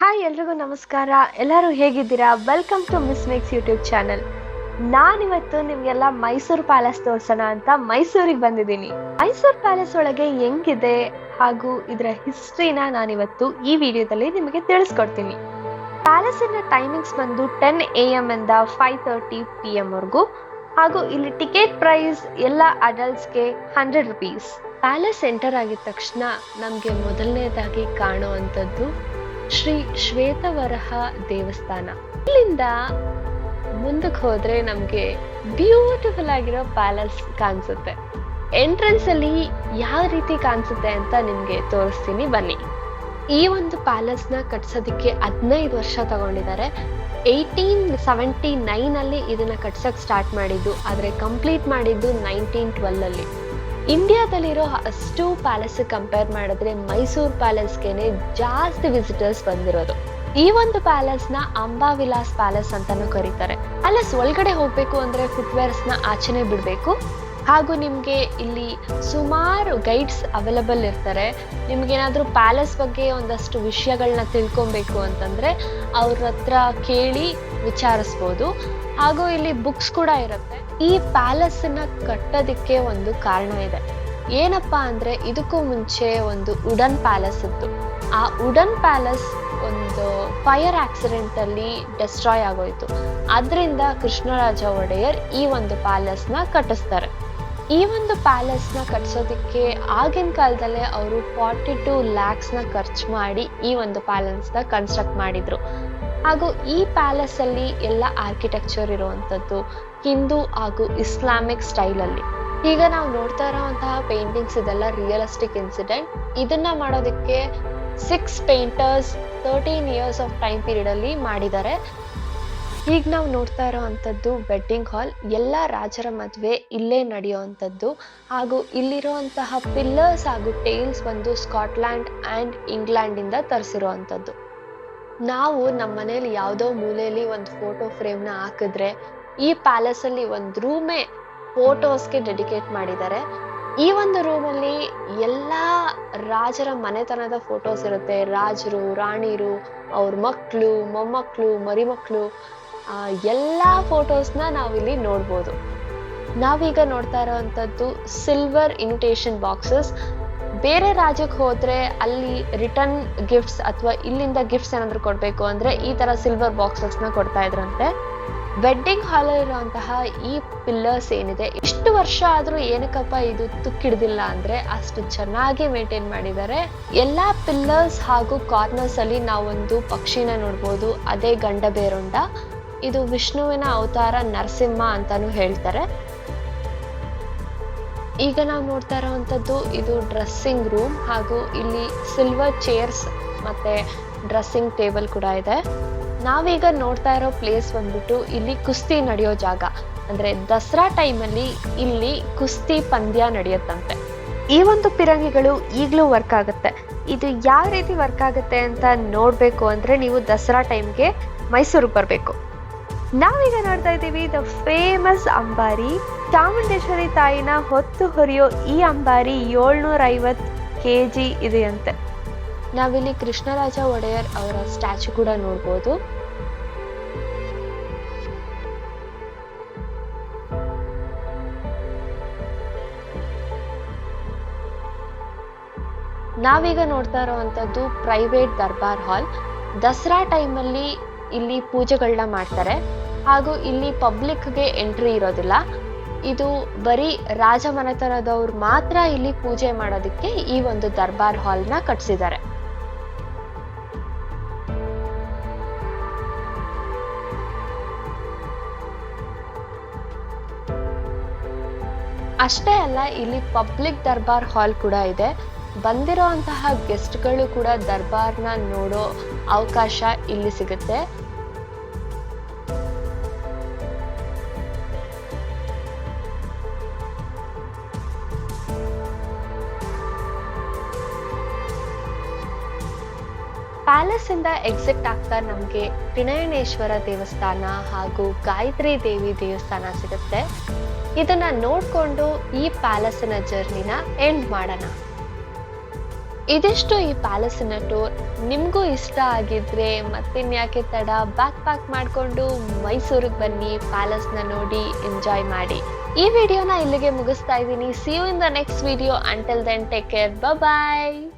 Hi ಎಲ್ರಿಗೂ ನಮಸ್ಕಾರ. ಎಲ್ಲರೂ ಹೇಗಿದ್ದೀರಾ? Welcome to Miss Makes YouTube channel. ನಾನಿವತ್ತು ನಿಮಗೆಲ್ಲ ಮೈಸೂರು ಪ್ಯಾಲೇಸ್ ತೋರ್ಸೋಣ ಅಂತ ಮೈಸೂರಿಗೆ ಬಂದಿದ್ದೀನಿ. ಮೈಸೂರು ಪ್ಯಾಲೇಸ್ ಒಳಗೆ ಹೆಂಗಿದೆ ಹಾಗೂ ಇದರ ಹಿಸ್ಟ್ರಿನ ನಾನಿವತ್ತು ಈ ವಿಡಿಯೋದಲ್ಲಿ ನಿಮಗೆ ತಿಳಿಸ್ಕೊಡ್ತೀನಿ. ಪ್ಯಾಲೇಸಿನ ಟೈಮಿಂಗ್ಸ್ ಬಂದು 10 AM ಇಂದ 5:30 PM ವರೆಗೂ ಹಾಗೂ ಇಲ್ಲಿ ಟಿಕೆಟ್ ಪ್ರೈಸ್ ಎಲ್ಲ ಅಡಲ್ಟ್ಸ್ಗೆ 100 rupees. ಪ್ಯಾಲೇಸ್ ಎಂಟರ್ ಆಗಿದ ತಕ್ಷಣ ನಮಗೆ ಮೊದಲನೇದಾಗಿ ಕಾಣುವಂಥದ್ದು ಶ್ರೀ ಶ್ವೇತವರಹ ದೇವಸ್ಥಾನ. ಇಲ್ಲಿಂದ ಮುಂದಕ್ಕೆ ಹೋದ್ರೆ ನಮ್ಗೆ ಬ್ಯೂಟಿಫುಲ್ ಆಗಿರೋ ಪ್ಯಾಲೇಸ್ ಕಾಣಿಸುತ್ತೆ. ಎಂಟ್ರೆನ್ಸ್ ಅಲ್ಲಿ ಯಾವ ರೀತಿ ಕಾಣಿಸುತ್ತೆ ಅಂತ ನಿಮ್ಗೆ ತೋರಿಸ್ತೀನಿ ಬನ್ನಿ. ಈ ಒಂದು ಪ್ಯಾಲೇಸ್ ನ ಕಟ್ಸೋದಿಕ್ಕೆ 15 ವರ್ಷ ತಗೊಂಡಿದ್ದಾರೆ. 1879 ಅಲ್ಲಿ ಇದನ್ನ ಕಟ್ಸಕ್ ಸ್ಟಾರ್ಟ್ ಮಾಡಿದ್ದು, ಆದ್ರೆ ಕಂಪ್ಲೀಟ್ ಮಾಡಿದ್ದು 1912 ಅಲ್ಲಿ. ಇಂಡಿಯಾದಲ್ಲಿರೋ ಅಷ್ಟು ಪ್ಯಾಲೇಸ್ ಕಂಪೇರ್ ಮಾಡಿದ್ರೆ ಮೈಸೂರು ಪ್ಯಾಲೇಸ್ಗೆನೆ ಜಾಸ್ತಿ ವಿಸಿಟರ್ಸ್ ಬಂದಿರೋದು. ಈ ಒಂದು ಪ್ಯಾಲೇಸ್ ನ ಅಂಬಾವಿಲಾಸ್ ಪ್ಯಾಲೇಸ್ ಅಂತಾನು ಕರೀತಾರೆ. ಪ್ಯಾಲೇಸ್ ಒಳಗಡೆ ಹೋಗ್ಬೇಕು ಅಂದ್ರೆ ಫುಟ್ವೇರ್ಸ್ ನ ಆಚೆನೆ ಬಿಡ್ಬೇಕು. ಹಾಗೂ ನಿಮ್ಗೆ ಇಲ್ಲಿ ಸುಮಾರು ಗೈಡ್ಸ್ ಅವೈಲಬಲ್ ಇರ್ತಾರೆ. ನಿಮ್ಗೇನಾದ್ರೂ ಪ್ಯಾಲೇಸ್ ಬಗ್ಗೆ ಒಂದಷ್ಟು ವಿಷಯಗಳನ್ನ ತಿಳ್ಕೊಬೇಕು ಅಂತಂದ್ರೆ ಅವ್ರ ಹತ್ರ ಕೇಳಿ ವಿಚಾರಿಸ್ಬೋದು. ಹಾಗೂ ಇಲ್ಲಿ ಬುಕ್ಸ್ ಕೂಡ ಇರುತ್ತೆ. ಈ ಪ್ಯಾಲೇಸ್ ನ ಕಟ್ಟೋದಿಕ್ಕೆ ಒಂದು ಕಾರಣ ಇದೆ. ಏನಪ್ಪಾ ಅಂದ್ರೆ ಇದಕ್ಕೂ ಮುಂಚೆ ಒಂದು ವುಡನ್ ಪ್ಯಾಲೇಸ್ ಇತ್ತು. ಆ ವುಡನ್ ಪ್ಯಾಲೇಸ್ ಒಂದು ಫೈರ್ ಆಕ್ಸಿಡೆಂಟ್ ಅಲ್ಲಿ ಡೆಸ್ಟ್ರಾಯ್ ಆಗೋಯ್ತು. ಅದರಿಂದ ಕೃಷ್ಣರಾಜ ಒಡೆಯರ್ ಈ ಒಂದು ಪ್ಯಾಲೇಸ್ ನ ಕಟ್ಟಿಸ್ತಾರೆ. ಈ ಒಂದು ಪ್ಯಾಲೇಸ್ ನ ಕಟ್ಸೋದಿಕ್ಕೆ ಆಗಿನ ಕಾಲದಲ್ಲೇ ಅವರು 42 lakhs ನ ಖರ್ಚು ಮಾಡಿ ಈ ಒಂದು ಪ್ಯಾಲೇಸ್ ನ ಕನ್ಸ್ಟ್ರಕ್ಟ್ ಮಾಡಿದ್ರು. ಹಾಗೂ ಈ ಪ್ಯಾಲೇಸ್ ಅಲ್ಲಿ ಎಲ್ಲ ಆರ್ಕಿಟೆಕ್ಚರ್ ಇರುವಂತದ್ದು ಹಿಂದೂ ಹಾಗೂ ಇಸ್ಲಾಮಿಕ್ ಸ್ಟೈಲ್ ಅಲ್ಲಿ. ಈಗ ನಾವು ನೋಡ್ತಾ ಇರೋಂತಹ ಪೇಂಟಿಂಗ್ಸ್ ಇದೆಲ್ಲ ರಿಯಲಿಸ್ಟಿಕ್ ಇನ್ಸಿಡೆಂಟ್. ಇದನ್ನ ಮಾಡೋದಕ್ಕೆ 6 painters 13 years of time period ಅಲ್ಲಿ ಮಾಡಿದ್ದಾರೆ. ಈಗ ನಾವು ನೋಡ್ತಾ ಇರೋವಂಥದ್ದು ವೆಡ್ಡಿಂಗ್ ಹಾಲ್. ಎಲ್ಲ ರಾಜರ ಮದುವೆ ಇಲ್ಲೇ ನಡೆಯುವಂಥದ್ದು. ಹಾಗೂ ಇಲ್ಲಿರುವಂತಹ ಪಿಲ್ಲರ್ಸ್ ಹಾಗೂ ಟೇಲ್ಸ್ ಬಂದು ಸ್ಕಾಟ್ಲ್ಯಾಂಡ್ ಆ್ಯಂಡ್ ಇಂಗ್ಲೆಂಡ್ ಇಂದ ತರಿಸಿರುವಂಥದ್ದು. ನಾವು ನಮ್ಮ ಮನೇಲಿ ಯಾವುದೋ ಮೂಲೆಯಲ್ಲಿ ಒಂದು ಫೋಟೋ ಫ್ರೇಮ್ನ ಹಾಕಿದ್ರೆ ಈ ಪ್ಯಾಲೇಸ್ ಅಲ್ಲಿ ಒಂದು ರೂಮೇ ಫೋಟೋಸ್ಗೆ ಡೆಡಿಕೇಟ್ ಮಾಡಿದ್ದಾರೆ. ಈ ಒಂದು ರೂಮಲ್ಲಿ ಎಲ್ಲ ರಾಜರ ಮನೆತನದ ಫೋಟೋಸ್ ಇರುತ್ತೆ. ರಾಜರು, ರಾಣಿರು, ಅವ್ರ ಮಕ್ಕಳು, ಮೊಮ್ಮಕ್ಕಳು, ಮರಿಮಕ್ಕಳು, ಎಲ್ಲ ಫೋಟೋಸ್ನ ನಾವಿಲ್ಲಿ ನೋಡ್ಬೋದು. ನಾವೀಗ ನೋಡ್ತಾ ಇರೋವಂಥದ್ದು ಸಿಲ್ವರ್ ಇನ್ವಿಟೇಷನ್ ಬಾಕ್ಸಸ್. ಬೇರೆ ರಾಜ್ಯಕ್ಕೆ ಹೋದ್ರೆ ಅಲ್ಲಿ ರಿಟರ್ನ್ ಗಿಫ್ಟ್ಸ್ ಅಥವಾ ಇಲ್ಲಿಂದ ಗಿಫ್ಟ್ಸ್ ಏನಾದ್ರು ಕೊಡ್ಬೇಕು ಅಂದ್ರೆ ಈ ತರ ಸಿಲ್ವರ್ ಬಾಕ್ಸಸ್ನ ಕೊಡ್ತಾ ಇದ್ರಂತೆ. ವೆಡ್ಡಿಂಗ್ ಹಾಲ್ ಇರುವಂತಹ ಈ ಪಿಲ್ಲರ್ಸ್ ಏನಿದೆ, ಇಷ್ಟು ವರ್ಷ ಆದ್ರೂ ಏನಕ್ಕಪ್ಪ ಇದು ತುಕ್ಕಿಡ್ದಿಲ್ಲ ಅಂದ್ರೆ ಅಷ್ಟು ಚೆನ್ನಾಗಿ ಮೇಂಟೈನ್ ಮಾಡಿದ್ದಾರೆ. ಎಲ್ಲಾ ಪಿಲ್ಲರ್ಸ್ ಹಾಗೂ ಕಾರ್ನರ್ಸ್ ಅಲ್ಲಿ ನಾವೊಂದು ಪಕ್ಷಿನ ನೋಡ್ಬೋದು. ಅದೇ ಗಂಡಬೇರುಂಡ. ಇದು ವಿಷ್ಣುವಿನ ಅವತಾರ ನರಸಿಂಹ ಅಂತಾನು ಹೇಳ್ತಾರೆ. ಈಗ ನಾವು ನೋಡ್ತಾ ಇರೋವಂಥದ್ದು ಇದು ಡ್ರೆಸ್ಸಿಂಗ್ ರೂಮ್. ಹಾಗೂ ಇಲ್ಲಿ ಸಿಲ್ವರ್ ಚೇರ್ಸ್ ಮತ್ತೆ ಡ್ರೆಸ್ಸಿಂಗ್ ಟೇಬಲ್ ಕೂಡ ಇದೆ. ನಾವೀಗ ನೋಡ್ತಾ ಇರೋ ಪ್ಲೇಸ್ ಬಂದ್ಬಿಟ್ಟು ಇಲ್ಲಿ ಕುಸ್ತಿ ನಡೆಯೋ ಜಾಗ. ಅಂದ್ರೆ ದಸರಾ ಟೈಮಲ್ಲಿ ಇಲ್ಲಿ ಕುಸ್ತಿ ಪಂದ್ಯ ನಡೆಯುತ್ತಂತೆ. ಈ ಒಂದು ಪಿರಂಗಿಗಳು ಈಗಲೂ ವರ್ಕ್ ಆಗುತ್ತೆ. ಇದು ಯಾವ ರೀತಿ ವರ್ಕ್ ಆಗುತ್ತೆ ಅಂತ ನೋಡ್ಬೇಕು ಅಂದ್ರೆ ನೀವು ದಸರಾ ಟೈಮ್ಗೆ ಮೈಸೂರಿಗೆ ಬರಬೇಕು. ನಾವೀಗ ನೋಡ್ತಾ ಇದ್ದೀವಿ ದ ಫೇಮಸ್ ಅಂಬಾರಿ. ಚಾಮುಂಡೇಶ್ವರಿ ತಾಯಿನ ಹೊತ್ತು ಹೊರಿಯೋ ಈ ಅಂಬಾರಿ 750 kg ಇದೆಯಂತೆ. ನಾವಿಲ್ಲಿ ಕೃಷ್ಣರಾಜ ಒಡೆಯರ್ ಅವರ ಸ್ಟ್ಯಾಚು ಕೂಡ ನೋಡ್ಬೋದು. ನಾವೀಗ ನೋಡ್ತಾ ಇರೋವಂಥದ್ದು ಪ್ರೈವೇಟ್ ದರ್ಬಾರ್ ಹಾಲ್. ದಸರಾ ಟೈಮಲ್ಲಿ ಇಲ್ಲಿ ಪೂಜೆಗಳನ್ನ ಮಾಡ್ತಾರೆ. ಹಾಗೂ ಇಲ್ಲಿ ಪಬ್ಲಿಕ್ಗೆ ಎಂಟ್ರಿ ಇರೋದಿಲ್ಲ. ಇದು ಬರೀ ರಾಜ ಮನೆತನದವ್ರು ಮಾತ್ರ ಇಲ್ಲಿ ಪೂಜೆ ಮಾಡೋದಕ್ಕೆ ಈ ಒಂದು ದರ್ಬಾರ್ ಹಾಲ್ನ ಕಟ್ಸಿದ್ದಾರೆ. ಅಷ್ಟೇ ಅಲ್ಲ, ಇಲ್ಲಿ ಪಬ್ಲಿಕ್ ದರ್ಬಾರ್ ಹಾಲ್ ಕೂಡ ಇದೆ. ಬಂದಿರೋಂತಹ ಗೆಸ್ಟ್ಗಳು ಕೂಡ ದರ್ಬಾರ್ನ ನೋಡೋ ಅವಕಾಶ ಇಲ್ಲಿ ಸಿಗುತ್ತೆ. ಪ್ಯಾಲೇಸ್ ಇಂದ ಎಕ್ಸಿಟ್ ಆಗ್ತಾ ನಮ್ಗೆ ತ್ರಿನಯನೇಶ್ವರ ದೇವಸ್ಥಾನ ಹಾಗೂ ಗಾಯತ್ರಿ ದೇವಿ ದೇವಸ್ಥಾನ ಸಿಗುತ್ತೆ. ಇದನ್ನ ನೋಡ್ಕೊಂಡು ಈ ಪ್ಯಾಲೇಸಿನ ಜರ್ನಿನ ಎಂಡ್ ಮಾಡೋಣ. ಇದಿಷ್ಟು ಈ ಪ್ಯಾಲೇಸಿನ ಟೂರ್. ನಿಮಗೂ ಇಷ್ಟ ಆಗಿದ್ರೆ ಮತ್ತಿನ್ಯಾಕೆ ತಡ, ಬ್ಯಾಕ್ ಪ್ಯಾಕ್ ಮಾಡಿಕೊಂಡು ಮೈಸೂರಿಗೆ ಬನ್ನಿ, ಪ್ಯಾಲೇಸ್ನ ನೋಡಿ ಎಂಜಾಯ್ ಮಾಡಿ. ಈ ವಿಡಿಯೋನ ಇಲ್ಲಿಗೆ ಮುಗಿಸ್ತಾ ಇದ್ದೀನಿ. See you in the next video. Until then take care. Bye.